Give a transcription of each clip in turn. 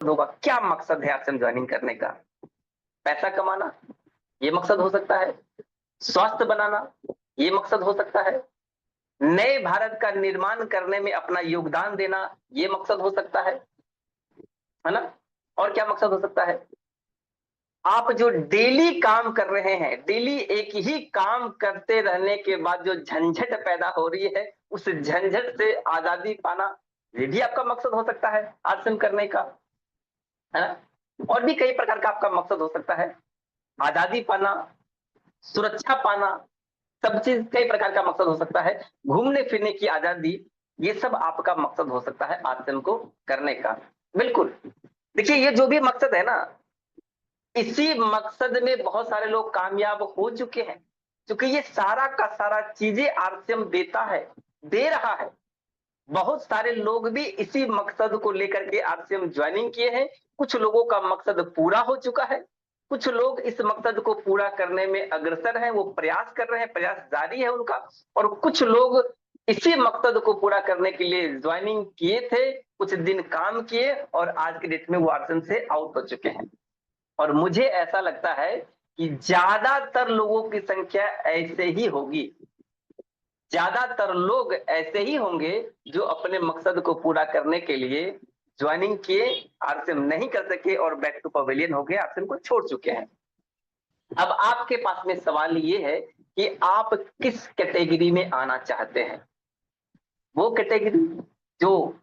होगा, क्या मकसद है आश्रम ज्वाइनिंग करने का? पैसा कमाना ये मकसद हो सकता है, स्वास्थ्य बनाना ये मकसद हो सकता है, नए भारत का निर्माण करने में अपना योगदान देना ये मकसद हो सकता है ना? और क्या मकसद हो सकता है? आप जो डेली काम कर रहे हैं, डेली एक ही काम करते रहने के बाद जो झंझट पैदा हो रही है, उस झंझट से आजादी पाना ये भी आपका मकसद हो सकता है आश्रम करने का, है ना? और भी कई प्रकार का आपका मकसद हो सकता है, आजादी पाना, सुरक्षा पाना, सब चीज कई प्रकार का मकसद हो सकता है, घूमने फिरने की आजादी, ये सब आपका मकसद हो सकता है आश्रम को करने का। बिल्कुल। देखिए, ये जो भी मकसद है ना, इसी मकसद में बहुत सारे लोग कामयाब हो चुके हैं, क्योंकि ये सारा का सारा चीजें आरसीएम देता है, दे रहा है। बहुत सारे लोग भी इसी मकसद को लेकर के आरसीएम ज्वाइनिंग किए हैं। कुछ लोगों का मकसद पूरा हो चुका है, कुछ लोग इस मकसद को पूरा करने में अग्रसर हैं, वो प्रयास कर रहे हैं, प्रयास जारी है उनका। और कुछ लोग इसी मकसद को पूरा करने के लिए ज्वाइनिंग किए थे, कुछ दिन काम किए और आज के डेट में वो आरसीएम से आउट हो चुके हैं। और मुझे ऐसा लगता है कि ज्यादातर लोगों की संख्या ऐसे ही होगी, ज्यादातर लोग ऐसे ही होंगे जो अपने मकसद को पूरा करने के लिए ज्वाइनिंग किए, आरसीएम नहीं कर सके और बैक टू पवेलियन हो गए, आरसीएम को छोड़ चुके हैं। अब आपके पास में सवाल ये है कि आप किस कैटेगरी में आना चाहते हैं? वो कैटेगरी जो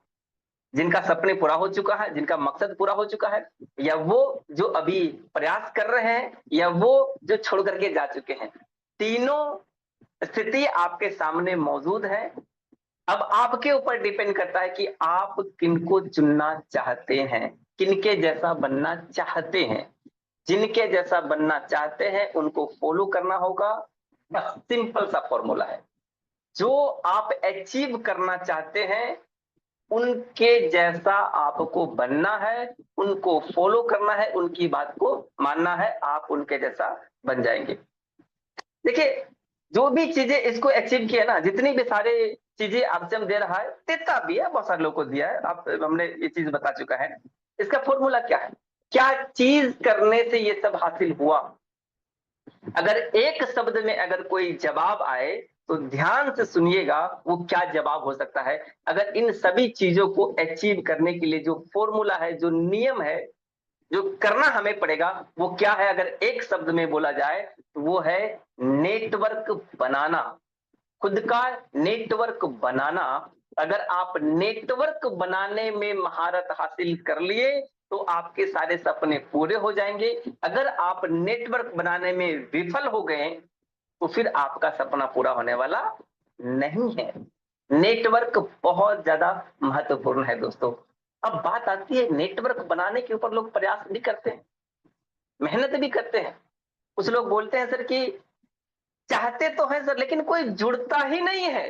जिनका सपने पूरा हो चुका है, जिनका मकसद पूरा हो चुका है, या वो जो अभी प्रयास कर रहे हैं, या वो जो छोड़ करके जा चुके हैं? तीनों स्थिति आपके सामने मौजूद है। अब आपके ऊपर डिपेंड करता है कि आप किनको चुनना चाहते हैं, किनके जैसा बनना चाहते हैं। जिनके जैसा बनना चाहते हैं उनको फॉलो करना होगा। बस सिंपल सा फॉर्मूला है। जो आप अचीव करना चाहते हैं उनके जैसा आपको बनना है, उनको फॉलो करना है, उनकी बात को मानना है, आप उनके जैसा बन जाएंगे। देखिए, जो भी चीजें इसको अचीव किया ना, जितनी भी सारे चीजें आपसे हम दे रहा है, देता भी है, बहुत सारे लोगों को दिया है, आप हमने ये चीज बता चुका है। इसका फॉर्मूला क्या है? क्या चीज करने से ये सब हासिल हुआ? अगर एक शब्द में अगर कोई जवाब आए तो ध्यान से सुनिएगा, वो क्या जवाब हो सकता है। अगर इन सभी चीजों को अचीव करने के लिए जो फॉर्मूला है, जो नियम है, जो करना हमें पड़ेगा, वो क्या है? अगर एक शब्द में बोला जाए तो वो है नेटवर्क बनाना, खुद का नेटवर्क बनाना। अगर आप नेटवर्क बनाने में महारत हासिल कर लिए तो आपके सारे सपने पूरे हो जाएंगे। अगर आप नेटवर्क बनाने में विफल हो गए तो फिर आपका सपना पूरा होने वाला नहीं है। नेटवर्क बहुत ज्यादा महत्वपूर्ण है दोस्तों। अब बात आती है नेटवर्क बनाने के ऊपर, लोग प्रयास भी करते हैं, मेहनत भी करते हैं। कुछ लोग बोलते हैं सर कि चाहते तो हैं सर लेकिन कोई जुड़ता ही नहीं है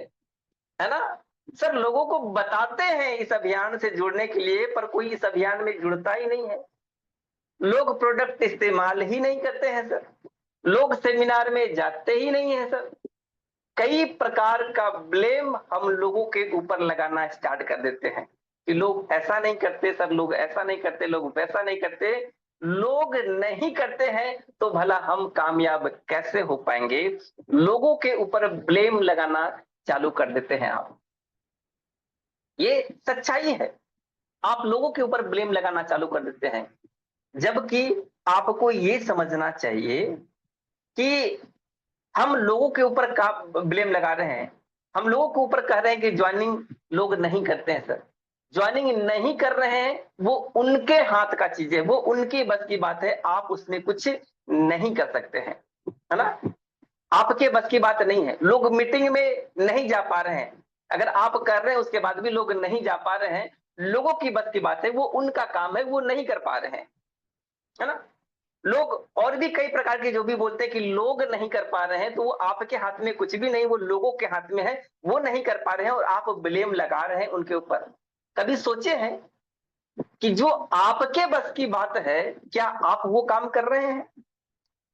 ना? सर, लोगों को बताते हैं इस अभियान से जुड़ने के लिए, पर कोई इस अभियान में जुड़ता ही नहीं है। लोग प्रोडक्ट इस्तेमाल ही नहीं करते हैं सर, लोग सेमिनार में जाते ही नहीं है सर। कई प्रकार का ब्लेम हम लोगों के ऊपर लगाना स्टार्ट कर देते हैं कि लोग ऐसा नहीं करते सर, लोग ऐसा नहीं करते, लोग वैसा नहीं करते। लोग नहीं करते हैं तो भला हम कामयाब कैसे हो पाएंगे? लोगों के ऊपर ब्लेम लगाना चालू कर देते हैं आप, ये सच्चाई है। आप लोगों के ऊपर ब्लेम लगाना चालू कर देते हैं, जबकि आपको ये समझना चाहिए कि हम लोगों के ऊपर का ब्लेम लगा रहे हैं, हम लोगों के ऊपर कह रहे हैं कि ज्वाइनिंग लोग नहीं करते हैं सर। ज्वाइनिंग नहीं कर रहे हैं वो उनके हाथ का चीज है, वो उनकी बस की बात है, आप उसमें कुछ नहीं कर सकते हैं, है ना? आपके बस की बात नहीं है। लोग मीटिंग में नहीं जा पा रहे हैं, अगर आप कर रहे हैं उसके बाद भी लोग नहीं जा पा रहे हैं, लोगों की बस की बात है, वो उनका काम है, वो नहीं कर पा रहे हैं, है ना? लोग और भी कई प्रकार के जो भी बोलते हैं कि लोग नहीं कर पा रहे हैं, तो वो आपके हाथ में कुछ भी नहीं, वो लोगों के हाथ में है, वो नहीं कर पा रहे हैं और आप ब्लेम लगा रहे हैं उनके ऊपर। कभी सोचे हैं कि जो आपके बस की बात है, क्या आप वो काम कर रहे हैं?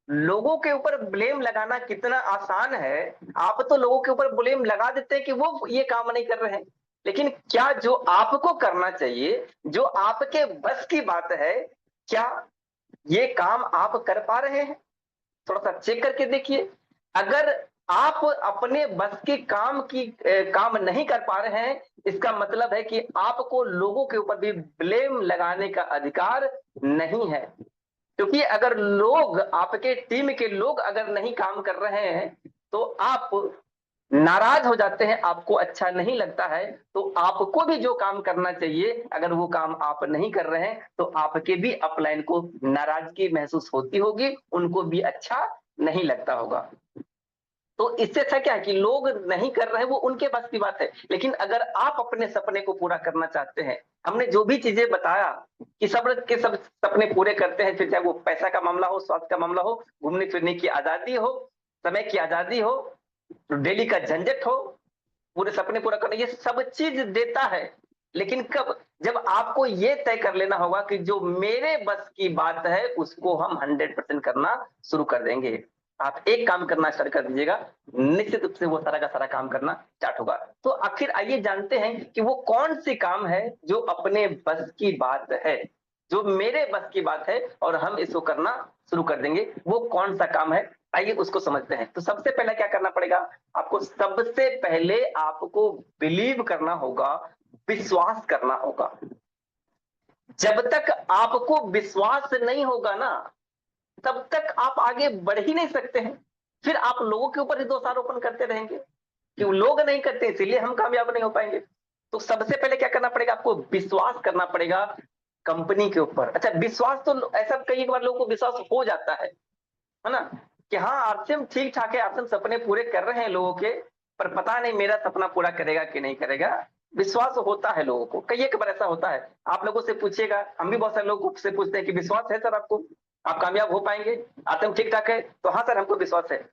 लोगों के ऊपर ब्लेम लगाना कितना आसान है। आप तो लोगों के ऊपर ब्लेम लगा देते हैं कि वो ये काम नहीं कर रहे हैं, लेकिन क्या जो आपको करना चाहिए, जो आपके बस की बात है, क्या ये काम आप कर पा रहे हैं? थोड़ा सा चेक करके देखिए। अगर आप अपने बस के काम नहीं कर पा रहे हैं, इसका मतलब है कि आपको लोगों के ऊपर भी ब्लेम लगाने का अधिकार नहीं है। क्योंकि अगर लोग, आपके टीम के लोग अगर नहीं काम कर रहे हैं तो आप नाराज हो जाते हैं, आपको अच्छा नहीं लगता है, तो आपको भी जो काम करना चाहिए, अगर वो काम आप नहीं कर रहे हैं तो आपके भी अपलाइन को नाराजगी महसूस होती होगी, उनको भी अच्छा नहीं लगता होगा। तो इससे अच्छा क्या है कि लोग नहीं कर रहे हैं, वो उनके पास की बात है। लेकिन अगर आप अपने सपने को पूरा करना चाहते हैं, हमने जो भी चीजें बताया कि सब के सब सपने पूरे करते हैं, फिर चाहे वो पैसा का मामला हो, स्वास्थ्य का मामला हो, घूमने फिरने की आजादी हो, समय की आजादी हो, डेली का झंझट हो, पूरे सपने पूरा करना, ये सब चीज देता है। लेकिन कब? जब आपको ये तय कर लेना होगा कि जो मेरे बस की बात है उसको हम 100% करना शुरू कर देंगे। आप एक काम करना स्टार्ट कर दीजिएगा, निश्चित रूप से वो सारा का सारा काम करना स्टार्ट होगा। तो आखिर आइए जानते हैं कि वो कौन सी काम है जो अपने बस की बात है, जो मेरे बस की बात है और हम इसको करना शुरू कर देंगे। वो कौन सा काम है, आइए उसको समझते हैं। तो सबसे पहले क्या करना पड़ेगा? आपको सबसे पहले आपको बिलीव करना होगा, विश्वास करना होगा। जब तक आपको विश्वास नहीं होगा ना, तब तक आप आगे बढ़ ही नहीं सकते हैं। फिर आप लोगों के ऊपर ही दोषारोपण करते रहेंगे कि वो लोग नहीं करते इसीलिए हम कामयाब नहीं हो पाएंगे। तो सबसे पहले क्या करना पड़ेगा? आपको विश्वास करना पड़ेगा कंपनी के ऊपर। अच्छा, विश्वास तो ऐसा कई बार लोगों को विश्वास हो जाता है ना, कि हाँ आरसीएम ठीक ठाक है, आरसीएम सपने पूरे कर रहे हैं लोगों के, पर पता नहीं मेरा सपना पूरा करेगा कि नहीं करेगा। विश्वास होता है लोगों को, कई एक बार ऐसा होता है। आप लोगों से पूछिएगा, हम भी बहुत सारे लोगों से पूछते हैं कि विश्वास है सर आपको, आप कामयाब हो पाएंगे, आरसीएम ठीक ठाक है, तो हाँ सर हमको विश्वास है।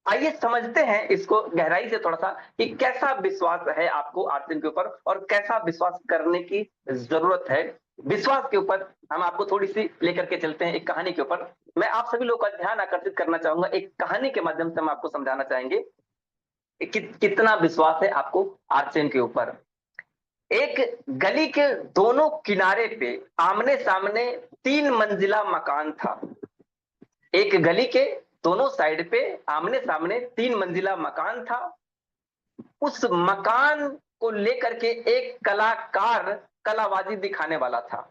आइए समझते हैं इसको गहराई से थोड़ा सा कि कैसा विश्वास है आपको आरसीएम के ऊपर और कैसा विश्वास करने की जरूरत है। विश्वास के ऊपर हम आपको थोड़ी सी लेकर के चलते हैं एक कहानी के ऊपर। मैं आप सभी लोगों का ध्यान आकर्षित करना चाहूंगा, एक कहानी के माध्यम से हम आपको समझाना चाहेंगे कि कितना विश्वास है आपको आरसीएम के ऊपर। एक गली के दोनों किनारे पे आमने सामने 3 मंजिला मकान था। एक गली के दोनों साइड पे आमने सामने 3 मंजिला मकान था। उस मकान को लेकर के एक कलाकार कलाबाजी दिखाने वाला था।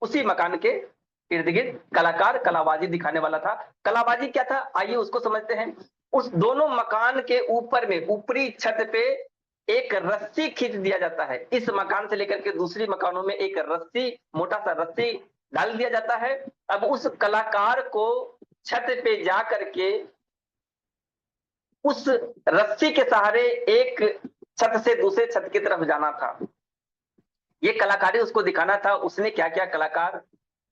उसी मकान के इर्द गिर्द कलाकार कलाबाजी दिखाने वाला था। कलाबाजी क्या था, आइए उसको समझते हैं। उस दोनों मकान के ऊपर में, ऊपरी छत पे एक रस्सी खींच दिया जाता है। इस मकान से लेकर के दूसरी मकानों में एक रस्सी, मोटा सा रस्सी डाल दिया जाता है। अब उस कलाकार को छत पे जा करके उस रस्सी के सहारे एक छत से दूसरे छत की तरफ जाना था। ये कलाकारी उसको दिखाना था। उसने क्या किया, कलाकार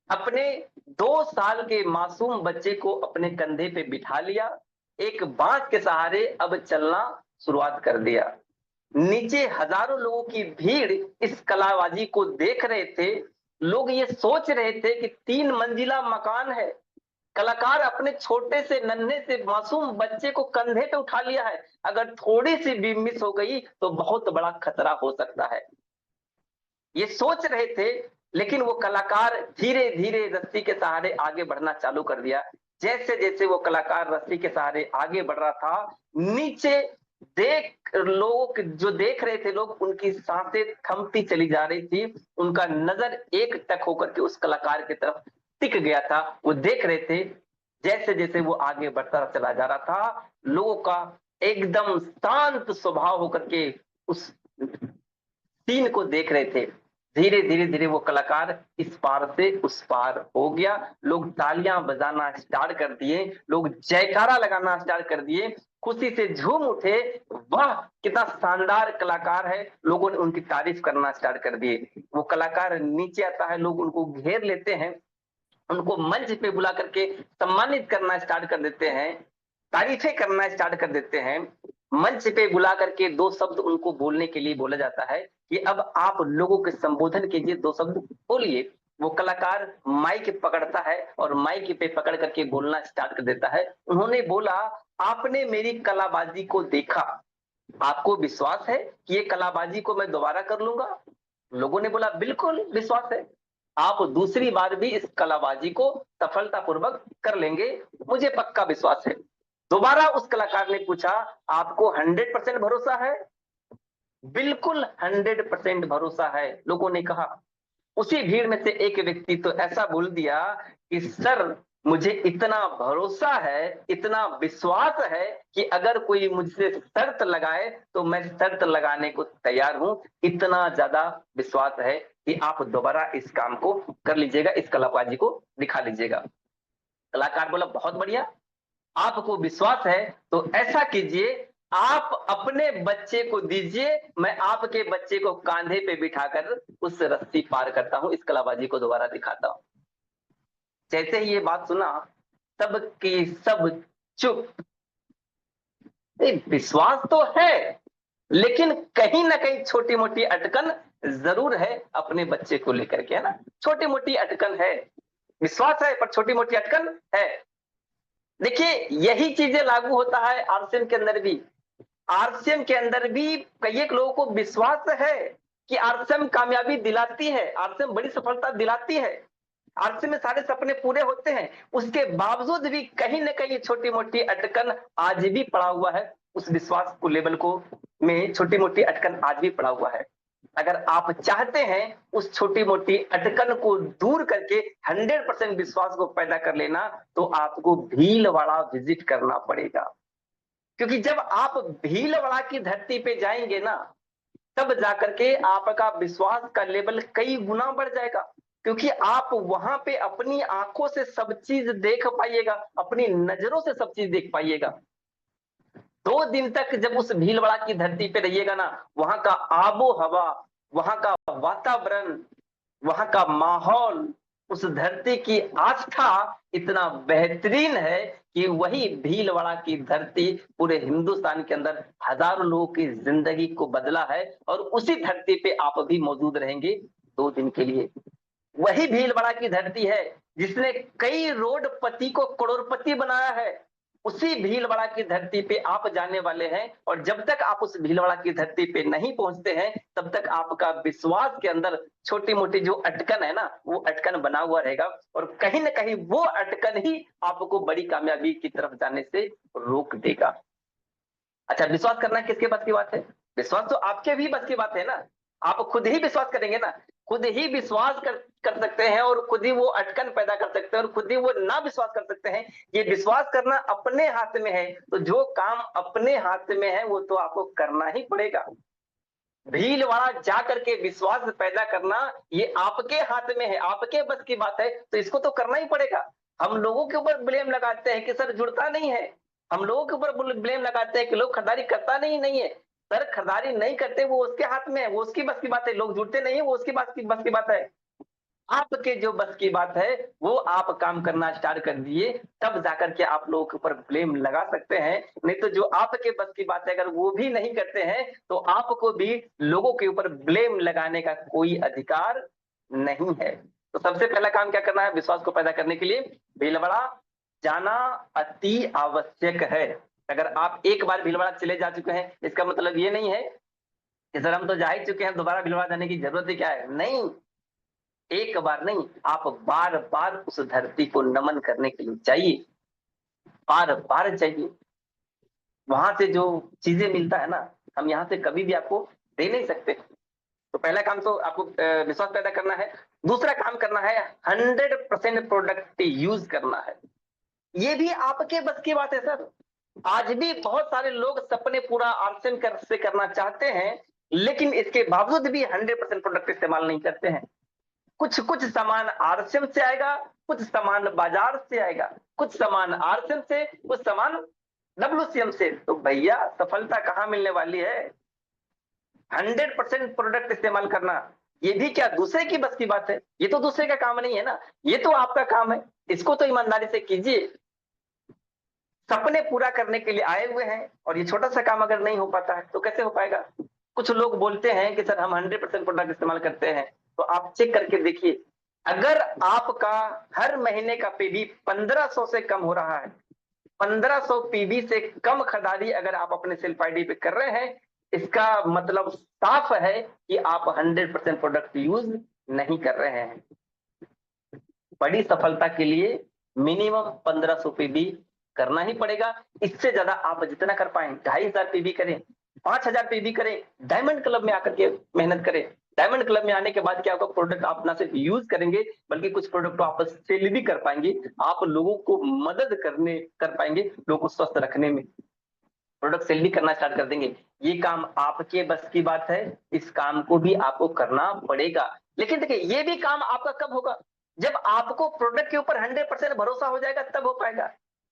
अपने 2 साल के मासूम बच्चे को अपने कंधे पे बिठा लिया, एक बांस के सहारे अब चलना शुरुआत कर दिया। नीचे हजारों लोगों की भीड़ इस कलाबाजी को देख रहे थे। लोग ये सोच रहे थे कि 3 मंजिला मकान है, कलाकार अपने छोटे से नन्हे से मासूम बच्चे को कंधे पे उठा लिया है, अगर थोड़ी सी भी मिस हो गई तो बहुत बड़ा खतरा हो सकता है। ये सोच रहे थे, लेकिन वो कलाकार धीरे धीरे रस्सी के सहारे आगे बढ़ना चालू कर दिया। जैसे जैसे वो कलाकार रस्सी के सहारे आगे बढ़ रहा था, नीचे देख लोग, जो देख रहे थे लोग, उनकी सांसें थमती चली जा रही थी। उनका नजर एक टक होकर के उस कलाकार की तरफ टिक गया था। वो देख रहे थे जैसे जैसे वो आगे बढ़ता चला जा रहा था, लोगों का एकदम शांत स्वभाव होकर के उस सीन को देख रहे थे। धीरे धीरे धीरे वो कलाकार इस पार से उस पार हो गया। लोग तालियां बजाना स्टार्ट कर दिए, लोग जयकारा लगाना स्टार्ट कर दिए, खुशी से झूम उठे। वाह कितना शानदार कलाकार है, लोगों ने उनकी तारीफ करना स्टार्ट कर दिए। वो कलाकार नीचे आता है, लोग उनको घेर लेते हैं, उनको मंच पे बुला करके सम्मानित करना स्टार्ट कर देते हैं, तारीफें करना स्टार्ट कर देते हैं। मंच पे बुला करके 2 शब्द उनको बोलने के लिए बोला जाता है कि अब आप लोगों के संबोधन कीजिए, 2 शब्द बोलिए। वो कलाकार माइक पकड़ता है और माइक पे पकड़ करके बोलना स्टार्ट कर देता है। उन्होंने बोला, आपने मेरी कलाबाजी को देखा, आपको विश्वास है कि ये कलाबाजी को मैं दोबारा कर लूंगा? लोगों ने बोला बिल्कुल विश्वास है, आप दूसरी बार भी इस कलाबाजी को सफलतापूर्वक कर लेंगे, मुझे पक्का विश्वास है। दोबारा उस कलाकार ने पूछा, आपको 100% भरोसा है? बिल्कुल 100% भरोसा है, लोगों ने कहा। उसी भीड़ में से एक व्यक्ति तो ऐसा बोल दिया कि सर, मुझे इतना भरोसा है, इतना विश्वास है कि अगर कोई मुझसे शर्त लगाए तो मैं शर्त लगाने को तैयार हूं। इतना ज्यादा विश्वास है कि आप दोबारा इस काम को कर लीजिएगा, इस कलाबाजी को दिखा लीजिएगा। कलाकार बोला बहुत बढ़िया, आपको विश्वास है तो ऐसा कीजिए, आप अपने बच्चे को दीजिए, मैं आपके बच्चे को कांधे पे बिठाकर उस रस्सी पार करता हूं, इस कलाबाजी को दोबारा दिखाता हूं। जैसे ही ये बात सुना, सब की सब चुप। विश्वास तो है, लेकिन कहीं ना कहीं छोटी मोटी अटकन जरूर है अपने बच्चे को लेकर के, है ना। छोटी मोटी अटकन है, विश्वास है पर छोटी मोटी अटकन है। देखिए, यही चीजें लागू होता है आरसीएम के अंदर भी। आरसीएम के अंदर भी कई एक लोगों को विश्वास है कि आरसीएम कामयाबी दिलाती है, आरसीएम बड़ी सफलता दिलाती है, आरसीएम में सारे सपने पूरे होते हैं। उसके बावजूद भी कहीं ना कहीं छोटी मोटी अटकन आज भी पड़ा हुआ है, उस विश्वास को लेवल को में छोटी मोटी अटकन आज भी पड़ा हुआ है। अगर आप चाहते हैं उस छोटी मोटी अटकन को दूर करके 100% विश्वास को पैदा कर लेना, तो आपको भीलवाड़ा विजिट करना पड़ेगा। क्योंकि जब आप भीलवाड़ा की धरती पे जाएंगे ना, तब जाकर के आपका विश्वास का लेवल कई गुना बढ़ जाएगा। क्योंकि आप वहां पे अपनी आंखों से सब चीज देख पाइएगा, अपनी नजरों से सब चीज देख पाइएगा। 2 दिन तक जब उस भीलवाड़ा की धरती पे रहिएगा ना, वहां का आबो हवा, वहां का वातावरण, वहां का माहौल, उस धरती की आस्था इतना बेहतरीन है कि वही भीलवाड़ा की धरती पूरे हिंदुस्तान के अंदर हजारों लोगों की जिंदगी को बदला है। और उसी धरती पे आप भी मौजूद रहेंगे 2 दिन के लिए। वही भीलवाड़ा की धरती है जिसने कई रोडपति को करोड़पति बनाया है। उसी भीलवाड़ा की धरती पे आप जाने वाले हैं, और जब तक आप उस भीलवाड़ा की धरती पे नहीं पहुंचते हैं, तब तक आपका विश्वास के अंदर छोटी मोटी जो अटकन है ना, वो अटकन बना हुआ रहेगा। और कहीं ना कहीं वो अटकन ही आपको बड़ी कामयाबी की तरफ जाने से रोक देगा। अच्छा, विश्वास करना किसके बस की बात है? विश्वास तो आपके भी बस की बात है ना। आप खुद ही विश्वास करेंगे ना, खुद ही विश्वास कर सकते हैं, और खुद ही वो अटकन पैदा कर सकते हैं, और खुद ही वो ना विश्वास कर सकते हैं। ये विश्वास करना अपने हाथ में है, तो जो काम अपने हाथ में है वो तो आपको करना ही पड़ेगा। भीलवाड़ा जा करके विश्वास पैदा करना ये आपके हाथ में है, आपके बस की बात है, तो इसको तो करना ही पड़ेगा। हम लोगों के ऊपर ब्लेम लगाते हैं कि सर जुड़ता नहीं है, हम लोगों के ऊपर ब्लेम लगाते हैं कि लोग खरीदारी करता नहीं है। सर, खरीदारी नहीं करते वो उसके हाथ में है, वो उसकी बस की बात है। लोग जुड़ते नहीं है, वो उसकी बस की बात है। आपके जो बस की बात है वो आप काम करना स्टार्ट कर दिए, तब जाकर के आप लोगों के ऊपर ब्लेम लगा सकते हैं। नहीं तो जो आपके बस की बात है अगर वो भी नहीं करते हैं, तो आपको भी लोगों के ऊपर ब्लेम लगाने का कोई अधिकार नहीं है। तो सबसे पहला काम क्या करना है विश्वास को पैदा करने के लिए? भीलवाड़ा जाना अति आवश्यक है। अगर आप एक बार भीलवाड़ा चले जा चुके हैं, इसका मतलब ये नहीं है कि सर हम तो जा ही चुके हैं, दोबारा भीलवाड़ा जाने की जरूरत ही क्या है। नहीं, एक बार नहीं, आप बार बार उस धरती को नमन करने के लिए चाहिए, बार बार चाहिए। वहां से जो चीजें मिलता है ना, हम यहाँ से कभी भी आपको दे नहीं सकते। तो पहला काम तो आपको विश्वास पैदा करना है। दूसरा काम करना है 100% प्रोडक्ट यूज करना है। ये भी आपके बस की बात है सर। आज भी बहुत सारे लोग सपने पूरा आरसीएम से करना चाहते हैं, लेकिन इसके बावजूद भी 100% प्रोडक्ट इस्तेमाल नहीं करते हैं। कुछ कुछ सामान आरसीएम से आएगा, कुछ सामान बाजार से आएगा, कुछ सामान आरसीएम से, कुछ सामान डब्ल्यूसीएम से। तो भैया सफलता कहां मिलने वाली है? 100% प्रोडक्ट इस्तेमाल करना, ये भी क्या दूसरे की बस की बात है? ये तो दूसरे का काम नहीं है ना, ये तो आपका काम है। इसको तो ईमानदारी से कीजिए। सपने पूरा करने के लिए आए हुए हैं, और ये छोटा सा काम अगर नहीं हो पाता है तो कैसे हो पाएगा? कुछ लोग बोलते हैं कि सर हम 100% प्रोडक्ट इस्तेमाल करते हैं, तो आप चेक करके देखिए। अगर आपका हर महीने का पे भी 1500 से कम हो रहा है, 1500 पीबी से कम खरीदारी अगर आप अपने सेल्फ आईडी पे कर रहे हैं, इसका मतलब साफ है कि आप 100% प्रोडक्ट यूज नहीं कर रहे हैं। बड़ी सफलता के लिए मिनिमम 1500 पीबी करना ही पड़ेगा। इससे ज्यादा आप जितना कर पाए, 2500 पीबी करें, 5000 पीबी करें, डायमंड क्लब में आकर के मेहनत करें। डायमंड क्लब में आने के बाद क्या होगा, प्रोडक्ट आप ना सिर्फ यूज करेंगे बल्कि कुछ प्रोडक्ट आप सेल भी कर पाएंगे। आप लोगों को मदद कर पाएंगे, लोगों को स्वस्थ रखने में। प्रोडक्ट सेल भी करना स्टार्ट कर देंगे। ये काम आपके बस की बात है, इस काम को भी आपको करना पड़ेगा। लेकिन देखिए, ये भी काम आपका कब होगा, जब आपको प्रोडक्ट के ऊपर 100% भरोसा हो जाएगा, तब हो पाएगा।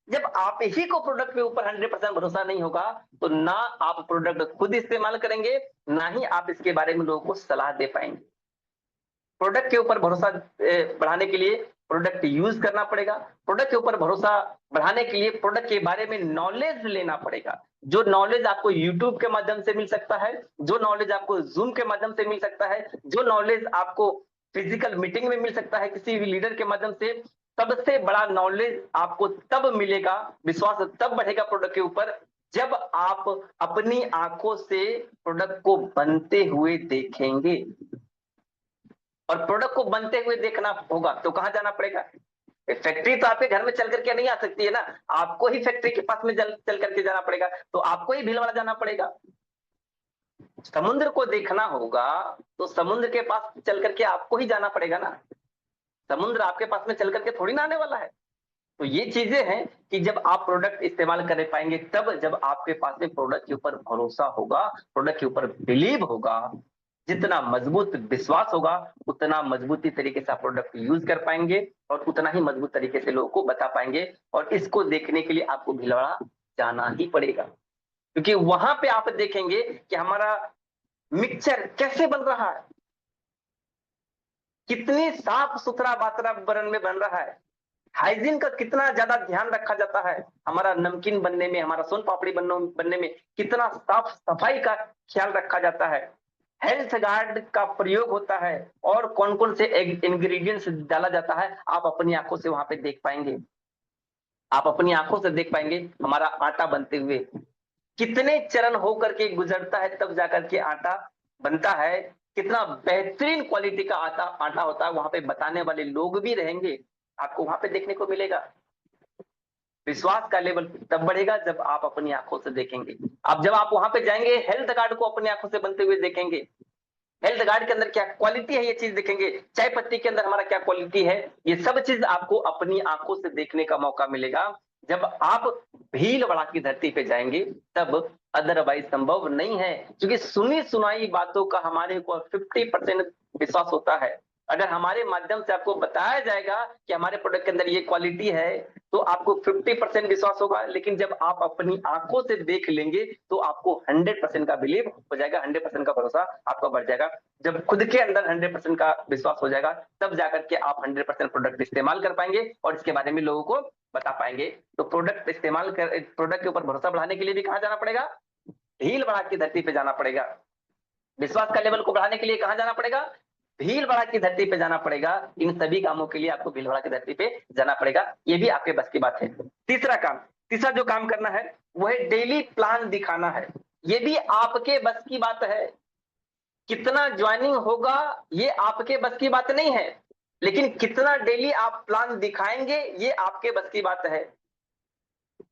जब आप ही को प्रोडक्ट के ऊपर 100% भरोसा नहीं होगा, तो ना आप प्रोडक्ट खुद इस्तेमाल करेंगे, ना ही आप इसके बारे में लोगों को सलाह दे पाएंगे। प्रोडक्ट के ऊपर भरोसा बढ़ाने के लिए प्रोडक्ट यूज करना पड़ेगा। प्रोडक्ट के ऊपर भरोसा बढ़ाने के लिए प्रोडक्ट के बारे में नॉलेज लेना पड़ेगा। जो नॉलेज आपको यूट्यूब के माध्यम से मिल सकता है, जो नॉलेज आपको जूम के माध्यम से मिल सकता है, जो नॉलेज आपको फिजिकल मीटिंग में मिल सकता है किसी भी लीडर के माध्यम से, सबसे बड़ा नॉलेज आपको तब मिलेगा, विश्वास तब बढ़ेगा प्रोडक्ट के ऊपर, जब आप अपनी आंखों से प्रोडक्ट को बनते हुए देखेंगे। और प्रोडक्ट को बनते हुए देखना होगा तो कहां जाना पड़ेगा? फैक्ट्री तो आपके घर में चल करके नहीं आ सकती है ना, आपको ही फैक्ट्री के पास में चल करके जाना पड़ेगा, तो आपको ही भीलवाड़ा जाना पड़ेगा। समुद्र को देखना होगा तो समुद्र के पास चल करके आपको ही जाना पड़ेगा ना, समुद्र आपके पास में चल करके थोड़ी ना आने वाला है। तो ये चीजें हैं कि जब आप प्रोडक्ट इस्तेमाल कर पाएंगे, तब जब आपके पास में प्रोडक्ट के ऊपर भरोसा होगा, प्रोडक्ट के ऊपर बिलीव होगा, जितना मजबूत विश्वास होगा, उतना मजबूती तरीके से आप प्रोडक्ट यूज कर पाएंगे और उतना ही मजबूत तरीके से लोगों को बता पाएंगे। और इसको देखने के लिए आपको भीलवाड़ा जाना ही पड़ेगा, क्योंकि वहां पे आप देखेंगे कि हमारा मिक्सचर कैसे बन रहा है, कितनी साफ सुथरा वातावरण में बन रहा है, हाइजीन का कितना ज्यादा ध्यान रखा जाता है, हमारा नमकीन बनने में, हमारा सोन पापड़ी बनने में कितना साफ सफाई का ख्याल रखा जाता है, हेल्थ गार्ड का प्रयोग होता है, और कौन कौन से इंग्रेडिएंट्स डाला जाता है, आप अपनी आंखों से वहां पे देख पाएंगे। आप अपनी आंखों से देख पाएंगे हमारा आटा बनते हुए कितने चरण होकर के गुजरता है, तब जाकर के आटा बनता है। कितना बेहतरीन क्वालिटी का आटा होता है, वहां पे बताने वाले लोग भी रहेंगे, आपको वहां पे देखने को मिलेगा। विश्वास का लेवल तब बढ़ेगा जब आप अपनी आंखों से देखेंगे। अब जब आप वहां पे जाएंगे, हेल्थ कार्ड को अपनी आंखों से बनते हुए देखेंगे, हेल्थ गार्ड के अंदर क्या क्वालिटी है ये चीज देखेंगे, चाय पत्ती के अंदर हमारा क्या क्वालिटी है, ये सब चीज आपको अपनी आंखों से देखने का मौका मिलेगा। जब आप भीलवाड़ा की धरती पे जाएंगे, तब अदरवाइज संभव नहीं है, क्योंकि सुनी सुनाई बातों का हमारे को 50% विश्वास होता है। अगर हमारे माध्यम से आपको बताया जाएगा कि हमारे प्रोडक्ट के अंदर ये क्वालिटी है, तो आपको 50% विश्वास होगा, लेकिन जब आप अपनी आंखों से देख लेंगे तो आपको 100% का बिलीव हो जाएगा, 100% का भरोसा आपका बढ़ जाएगा। जब खुद के अंदर 100% का विश्वास हो जाएगा, तब जाकर के आप 100% प्रोडक्ट इस्तेमाल कर पाएंगे और इसके बारे में लोगों को बता पाएंगे। तो प्रोडक्ट के ऊपर भरोसा बढ़ाने के लिए भी कहां जाना पड़ेगा? भीलवाड़ा की धरती पे जाना पड़ेगा। विश्वास का लेवल को बढ़ाने के लिए कहां जाना पड़ेगा? भीलवाड़ा की धरती पे जाना पड़ेगा। इन सभी कामों के लिए आपको भीलवाड़ा की धरती पे जाना पड़ेगा, ये भी आपके बस की बात है। तीसरा जो काम करना है वो है डेली प्लान दिखाना है। ये भी आपके बस की बात है। कितना ज्वाइनिंग होगा ये आपके बस की बात नहीं है, लेकिन कितना डेली आप प्लान दिखाएंगे ये आपके बस की बात है।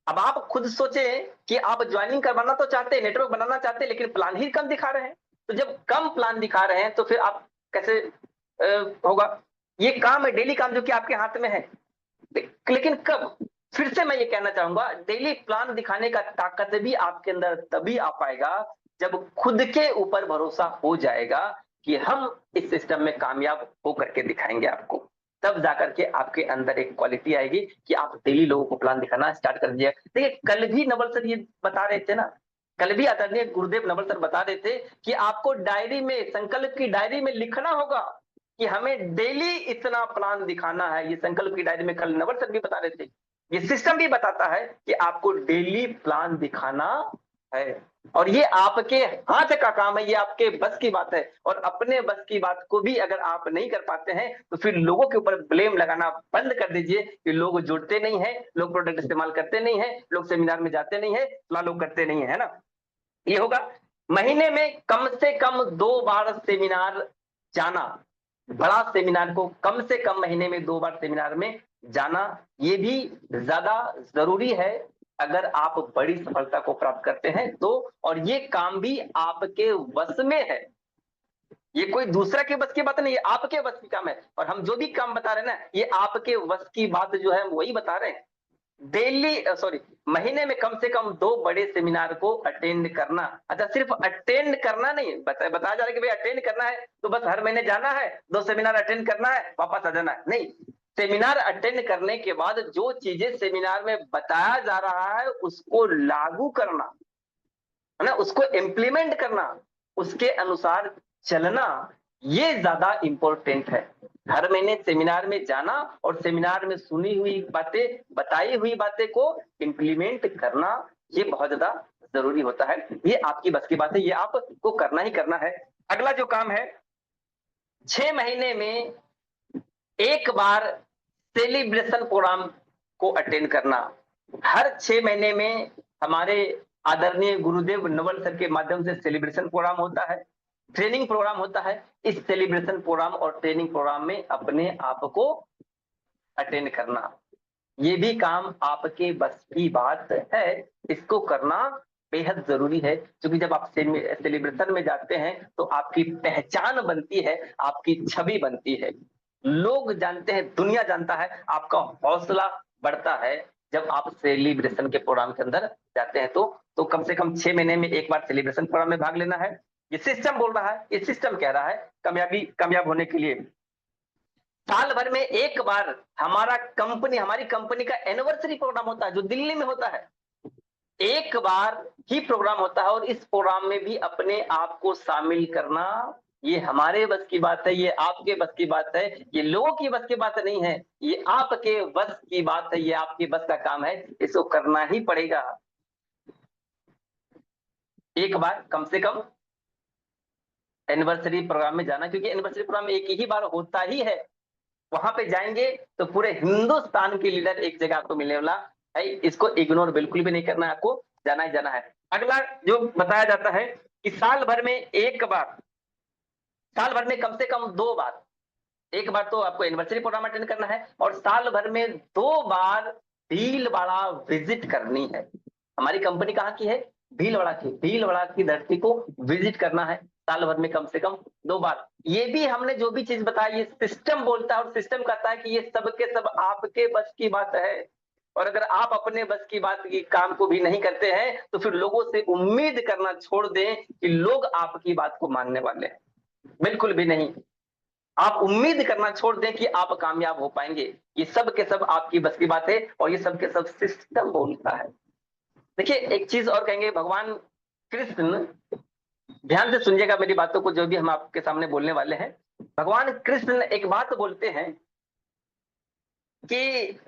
अब आप खुद सोचें कि आप ज्वाइनिंग करवाना तो चाहते हैं, नेटवर्क बनाना चाहते हैं, लेकिन प्लान ही कम दिखा रहे हैं। तो जब कम प्लान दिखा रहे हैं तो फिर आप कैसे होगा? ये काम है, डेली काम जो कि आपके हाथ में है, लेकिन कब? फिर से मैं ये कहना चाहूंगा, डेली प्लान दिखाने का ताकत भी आपके अंदर तभी आ पाएगा जब खुद के ऊपर भरोसा हो जाएगा कि हम इस सिस्टम में कामयाब हो करके दिखाएंगे आपको। तब जाकर के आपके अंदर एक क्वालिटी आएगी कि आप डेली लोगों को प्लान दिखाना स्टार्ट कर दिया। देखिए, कल भी नवल सर ये बता रहे थे ना, कल भी आदरणीय गुरुदेव नवल सर बता रहे थे कि आपको डायरी में, संकल्प की डायरी में लिखना होगा कि हमें डेली इतना प्लान दिखाना है। ये संकल्प की डायरी में कल नवल सर भी बता रहे थे। ये सिस्टम भी बताता है कि आपको डेली प्लान दिखाना है। और ये आपके हाथ का काम है, ये आपके बस की बात है। और अपने बस की बात को भी अगर आप नहीं कर पाते हैं तो फिर लोगों के ऊपर ब्लेम लगाना बंद कर दीजिए कि लोग जुड़ते नहीं है, लोग प्रोडक्ट इस्तेमाल करते नहीं है, लोग सेमिनार में जाते नहीं है, लोग करते नहीं है ना। ये होगा महीने में कम से कम 2 बार सेमिनार जाना, बड़ा सेमिनार को कम से कम महीने में 2 बार सेमिनार में जाना, ये भी ज्यादा जरूरी है अगर आप बड़ी सफलता को प्राप्त करते हैं तो। और ये काम भी आपके वश में है, ये कोई दूसरा के बस की बात नहीं है, आपके बस की काम है। और हम जो भी काम बता रहे हैं ना, ये आपके वश की बात जो है हम वही बता रहे हैं। डेली सॉरी महीने में कम से कम 2 बड़े सेमिनार को अटेंड करना। अच्छा, सिर्फ अटेंड करना नहीं बताया जा रहा है कि भाई अटेंड करना है तो बस हर महीने जाना है, 2 सेमिनार अटेंड करना है, वापस आ जाना है, नहीं। सेमिनार अटेंड करने के बाद जो चीजें सेमिनार में बताया जा रहा है उसको लागू करना है ना, उसको इम्प्लीमेंट करना, उसके अनुसार चलना, ये ज्यादा इंपॉर्टेंट है। हर महीने सेमिनार में जाना और सेमिनार में सुनी हुई बातें, बताई हुई बातें को इम्प्लीमेंट करना, ये बहुत ज्यादा जरूरी होता है। ये आपकी बस की बात है, ये आपको करना ही करना है। अगला जो काम है, 6 महीने में एक बार सेलिब्रेशन प्रोग्राम को अटेंड करना। हर 6 महीने में हमारे आदरणीय गुरुदेव नवल सर के माध्यम से सेलिब्रेशन प्रोग्राम होता है, ट्रेनिंग प्रोग्राम होता है। इस सेलिब्रेशन प्रोग्राम और ट्रेनिंग प्रोग्राम में अपने आप को अटेंड करना, ये भी काम आपके बस की बात है, इसको करना बेहद जरूरी है। क्योंकि जब आप सेलिब्रेशन में जाते हैं तो आपकी पहचान बनती है, आपकी छवि बनती है, लोग जानते हैं, दुनिया जानता है, आपका हौसला बढ़ता है जब आप सेलिब्रेशन के प्रोग्राम के अंदर जाते हैं। तो कम से कम 6 महीने में एक बार सेलिब्रेशन प्रोग्राम में भाग लेना है। ये सिस्टम बोल रहा है, ये सिस्टम कह रहा है कामयाब होने के लिए साल भर में एक बार हमारी कंपनी का एनिवर्सरी प्रोग्राम होता है जो दिल्ली में होता है। एक बार ही प्रोग्राम होता है और इस प्रोग्राम में भी अपने आप को शामिल करना, ये हमारे बस की बात है, ये आपके बस की बात है, ये लोगों की बस की बात नहीं है, ये आपके बस की बात है, ये आपकी बस का काम है, इसको करना ही पड़ेगा। एक बार कम से कम एनिवर्सरी प्रोग्राम में जाना, क्योंकि एनिवर्सरी प्रोग्राम एक ही बार होता ही है। वहां पे जाएंगे तो पूरे हिंदुस्तान के लीडर एक जगह आपको मिलने वाला है, इसको इग्नोर बिल्कुल भी नहीं करना है, आपको जाना ही जाना है। अगला जो बताया जाता है कि साल भर में कम से कम 2 बार, एक बार तो आपको एनिवर्सरी प्रोग्राम अटेंड करना है और साल भर में 2 बार भीलवाड़ा विजिट करनी है। हमारी कंपनी कहाँ की है? भीलवाड़ा की धरती को विजिट करना है साल भर में कम से कम 2 बार। ये भी हमने जो भी चीज बताई ये सिस्टम बोलता है और सिस्टम कहता है कि ये सबके सब आपके बस की बात है। और अगर आप अपने बस की बात की काम को भी नहीं करते हैं तो फिर लोगों से उम्मीद करना छोड़ दें कि लोग आपकी बात को मानने वाले हैं, बिल्कुल भी नहीं। आप उम्मीद करना छोड़ दें कि आप कामयाब हो पाएंगे, ये सब के सब आपकी बस की बात है और ये सब के सब सिस्टम बोलता है। देखिए एक चीज और कहेंगे, भगवान कृष्ण, ध्यान से सुनिएगा मेरी बातों को जो भी हम आपके सामने बोलने वाले हैं। भगवान कृष्ण एक बात बोलते हैं कि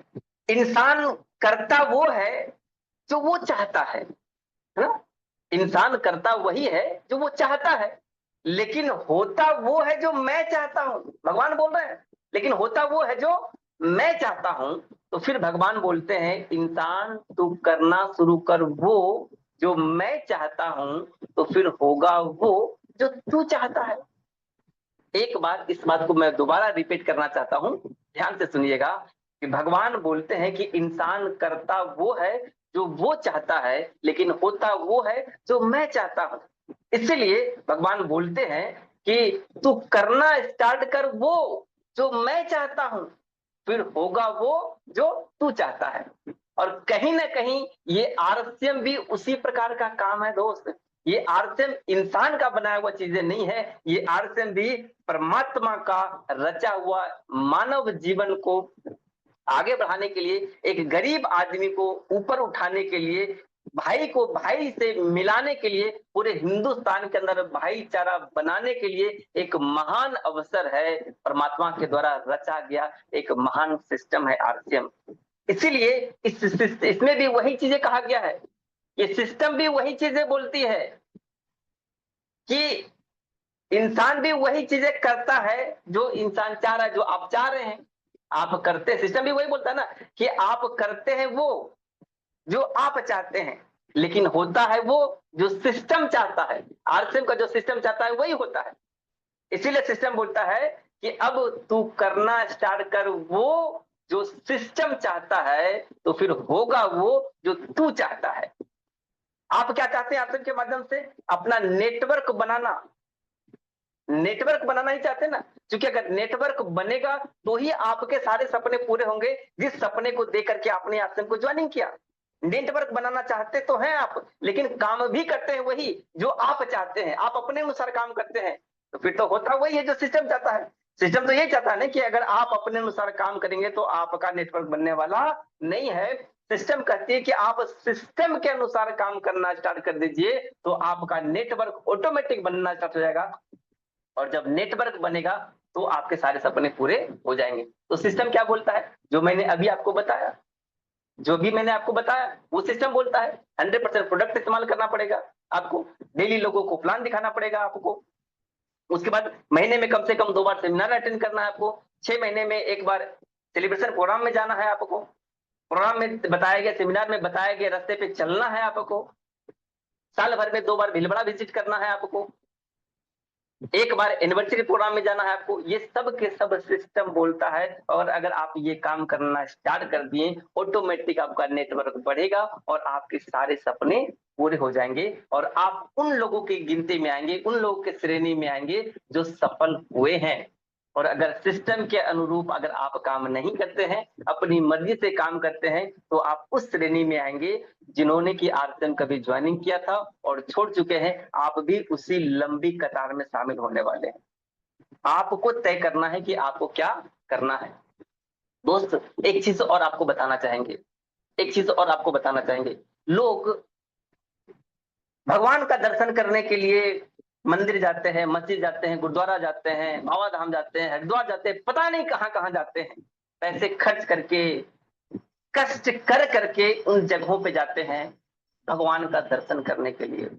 इंसान करता वो है जो वो चाहता है ना। इंसान करता वही है जो वो चाहता है, लेकिन होता वो है जो मैं चाहता हूं, भगवान बोल रहे हैं। लेकिन होता वो है जो मैं चाहता हूं। तो फिर भगवान बोलते हैं इंसान तू करना शुरू कर वो जो मैं चाहता हूं, तो फिर होगा वो जो तू चाहता है। एक बार इस बात को मैं दोबारा रिपीट करना चाहता हूं, ध्यान से सुनिएगा कि भगवान बोलते हैं कि इंसान करता वो है जो वो चाहता है, लेकिन होता वो है जो मैं चाहता हूं। इसलिए भगवान बोलते हैं कि तू करना स्टार्ट कर वो जो मैं चाहता हूं, फिर होगा वो जो तू चाहता है। और कहीं ना कहीं ये आरसीएम भी उसी प्रकार का काम है दोस्त। ये आरसीएम इंसान का बनाया हुआ चीजें नहीं है, ये आरसीएम भी परमात्मा का रचा हुआ मानव जीवन को आगे बढ़ाने के लिए, एक गरीब आदमी को ऊपर उठाने के लिए, भाई को भाई से मिलाने के लिए, पूरे हिंदुस्तान के अंदर भाईचारा बनाने के लिए एक महान अवसर है, परमात्मा के द्वारा रचा गया एक महान सिस्टम है आरसीएम। इसीलिए इसमें भी वही चीजें कहा गया है ये सिस्टम भी वही चीजें बोलती है कि इंसान भी वही चीजें करता है जो इंसान चाह रहा है, जो आप चाह रहे हैं आप करते हैं। सिस्टम भी वही बोलता है ना कि आप करते हैं वो जो आप चाहते हैं, लेकिन होता है वो जो सिस्टम चाहता है। आरसीएम का जो सिस्टम चाहता है वही होता है। इसीलिए सिस्टम बोलता है कि अब तू करना स्टार्ट कर वो जो सिस्टम चाहता है, तो फिर होगा वो जो तू चाहता है। आप क्या चाहते हैं आरसीएम के माध्यम से? अपना नेटवर्क बनाना, नेटवर्क बनाना ही चाहते हैं ना, क्योंकि अगर नेटवर्क बनेगा तो ही आपके सारे सपने पूरे होंगे, जिस सपने को देख करके आपने आश्रम को ज्वाइनिंग किया। नेटवर्क बनाना चाहते तो हैं आप, लेकिन काम भी करते हैं वही जो आप चाहते हैं, आप अपने अनुसार काम करते हैं, तो फिर तो होता वही है जो सिस्टम चाहता है। सिस्टम तो यही चाहता है ना कि अगर आप अपने अनुसार काम करेंगे तो आपका नेटवर्क बनने वाला नहीं है। सिस्टम कहती है कि आप सिस्टम के अनुसार काम करना स्टार्ट कर दीजिए, तो आपका नेटवर्क ऑटोमेटिक बनना स्टार्ट हो जाएगा, और जब नेटवर्क बनेगा तो आपके सारे सपने पूरे हो जाएंगे। तो सिस्टम क्या बोलता है? जो मैंने अभी आपको बताया, जो भी मैंने आपको बताया वो सिस्टम बोलता है। 100% प्रोडक्ट इस्तेमाल करना पड़ेगा आपको, डेली लोगों को प्लान दिखाना पड़ेगा आपको, उसके बाद महीने में कम से कम 2 बार सेमिनार अटेंड करना है आपको, 6 महीने में 1 बार सेलिब्रेशन प्रोग्राम में जाना है आपको, प्रोग्राम में बताया गया, सेमिनार में बताया गया रास्ते पे चलना है आपको, साल भर में 2 बार भीलवाड़ा विजिट करना है आपको, 1 बार एनिवर्सरी प्रोग्राम में जाना है आपको। ये सब के सब सिस्टम बोलता है, और अगर आप ये काम करना स्टार्ट कर दिए, ऑटोमेटिक आपका नेटवर्क बढ़ेगा और आपके सारे सपने पूरे हो जाएंगे, और आप उन लोगों की गिनती में आएंगे, उन लोगों के श्रेणी में आएंगे जो सफल हुए हैं। और अगर सिस्टम के अनुरूप अगर आप काम नहीं करते हैं, अपनी मर्जी से काम करते हैं, तो आप उस श्रेणी में आएंगे जिन्होंने की आरसीएम कभी ज्वाइनिंग किया था और छोड़ चुके हैं। आप भी उसी लंबी कतार में शामिल होने वाले हैं। आपको तय करना है कि आपको क्या करना है। दोस्त, एक चीज और आपको बताना चाहेंगे, एक चीज और आपको बताना चाहेंगे। लोग भगवान का दर्शन करने के लिए मंदिर जाते हैं, मस्जिद जाते हैं, गुरुद्वारा जाते हैं, बाबा धाम जाते हैं, हरिद्वार जाते हैं, पता नहीं कहां कहां जाते हैं, पैसे खर्च करके, कष्ट कर करके उन जगहों पे जाते हैं भगवान का दर्शन करने के लिए।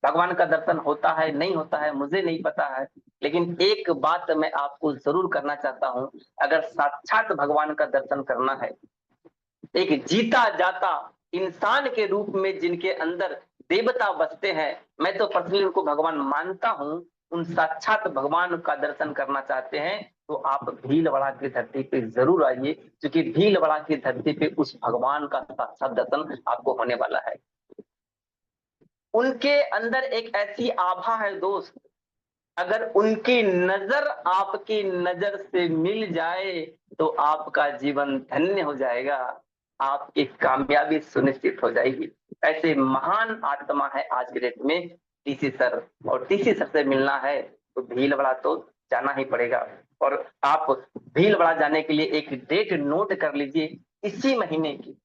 भगवान का दर्शन होता है नहीं होता है मुझे नहीं पता है, लेकिन एक बात मैं आपको जरूर करना चाहता हूं, अगर साक्षात भगवान का दर्शन करना है, एक जीता जाता इंसान के रूप में जिनके अंदर देवता बसते हैं, मैं तो पर्सनली उनको भगवान मानता हूं, उन साक्षात भगवान का दर्शन करना चाहते हैं, तो आप भीलवाड़ा की धरती पे जरूर आइए, क्योंकि भीलवाड़ा की धरती पे उस भगवान का साक्षात दर्शन आपको होने वाला है। उनके अंदर एक ऐसी आभा है दोस्त, अगर उनकी नजर आपकी नजर से मिल जाए तो आपका जीवन धन्य हो जाएगा, आपकी कामयाबी सुनिश्चित हो जाएगी। ऐसे महान आत्मा है आज के डेट में टीसी सर, और टीसी सर से मिलना है तो भीलवाड़ा तो जाना ही पड़ेगा। और आप भीलवाड़ा जाने के लिए एक डेट नोट कर लीजिए, इसी महीने की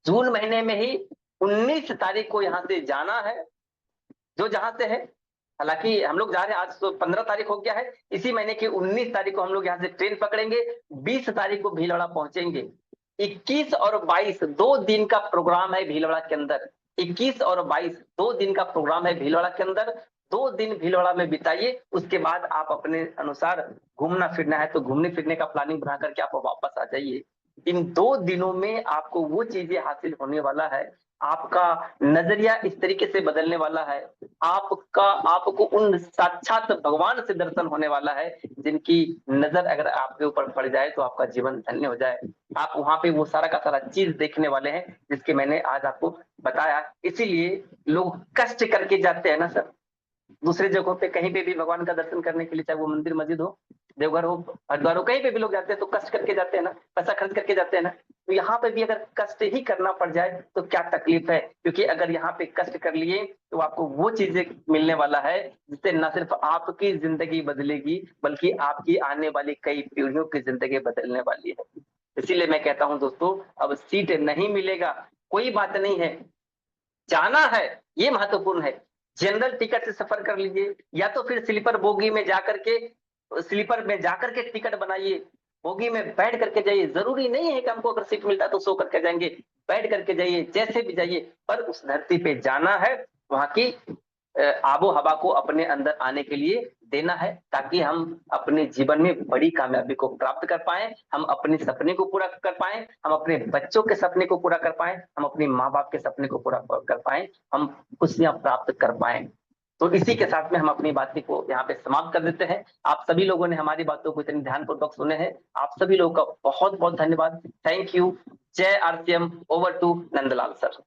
जून महीने में ही 19 तारीख को यहाँ से जाना है, जो जहां से है। हालांकि हम लोग जा रहे हैं, आज तो 15 तारीख हो गया है, इसी महीने की 19 तारीख को हम लोग यहाँ से ट्रेन पकड़ेंगे, 20 तारीख को भीलवाड़ा पहुंचेंगे। 21 और 22 2 दिन का प्रोग्राम है भीलवाड़ा के अंदर, 21 और 22 2 दिन का प्रोग्राम है भीलवाड़ा के अंदर। 2 दिन भीलवाड़ा में बिताइए, उसके बाद आप अपने अनुसार घूमना फिरना है तो घूमने फिरने का प्लानिंग बना करके आप वापस आ जाइए। इन 2 दिनों में आपको वो चीजें हासिल होने वाला है, आपका नजरिया इस तरीके से बदलने वाला है, आपको उन साक्षात भगवान से दर्शन होने वाला है जिनकी नजर अगर आपके ऊपर पड़ जाए तो आपका जीवन धन्य हो जाए। आप वहां पे वो सारा का सारा चीज देखने वाले हैं जिसके मैंने आज आपको बताया। इसीलिए लोग कष्ट करके जाते हैं ना सर, दूसरे जगहों पे कहीं पे भी भगवान का दर्शन करने के लिए, चाहे वो मंदिर मस्जिद हो, देवघर हो, हरिद्वार हो, कहीं पे भी लोग जाते हैं तो कष्ट करके जाते हैं ना, पैसा खर्च करके जाते हैं ना। तो यहाँ पे भी अगर कष्ट ही करना पड़ जाए तो क्या तकलीफ है, क्योंकि अगर यहाँ पे कष्ट कर लिए तो आपको वो चीजें मिलने वाला है जिससे न सिर्फ आपकी जिंदगी बदलेगी बल्कि आपकी आने वाली कई पीढ़ियों की जिंदगी बदलने वाली है। इसीलिए मैं कहता हूँ दोस्तों, अब सीट नहीं मिलेगा कोई बात नहीं है, जाना है ये महत्वपूर्ण है। जनरल टिकट से सफर कर लीजिए, या तो फिर स्लीपर बोगी में जाकर के, स्लीपर में जाकर के टिकट बनाइए, बोगी में बैठ करके जाइए, जरूरी नहीं है कि हमको अगर सीट मिलता है तो सो करके जाएंगे, बैठ करके जाइए, जैसे भी जाइए, पर उस धरती पे जाना है, वहां की आबो हवा को अपने अंदर आने के लिए देना है, ताकि हम अपने जीवन में बड़ी कामयाबी को प्राप्त कर पाए, हम अपने सपने को पूरा कर पाए, हम अपने बच्चों के सपने को पूरा कर पाए, हम अपने माँ बाप के सपने को पूरा कर पाए, हम खुशियां प्राप्त कर पाए। तो इसी के साथ में हम अपनी बातें को यहाँ पे समाप्त कर देते हैं। आप सभी लोगों ने हमारी बातों को इतने ध्यानपूर्वक सुने हैं, आप सभी लोगों का बहुत बहुत धन्यवाद। Thank you. जय RCM. Over to Nandlal sir.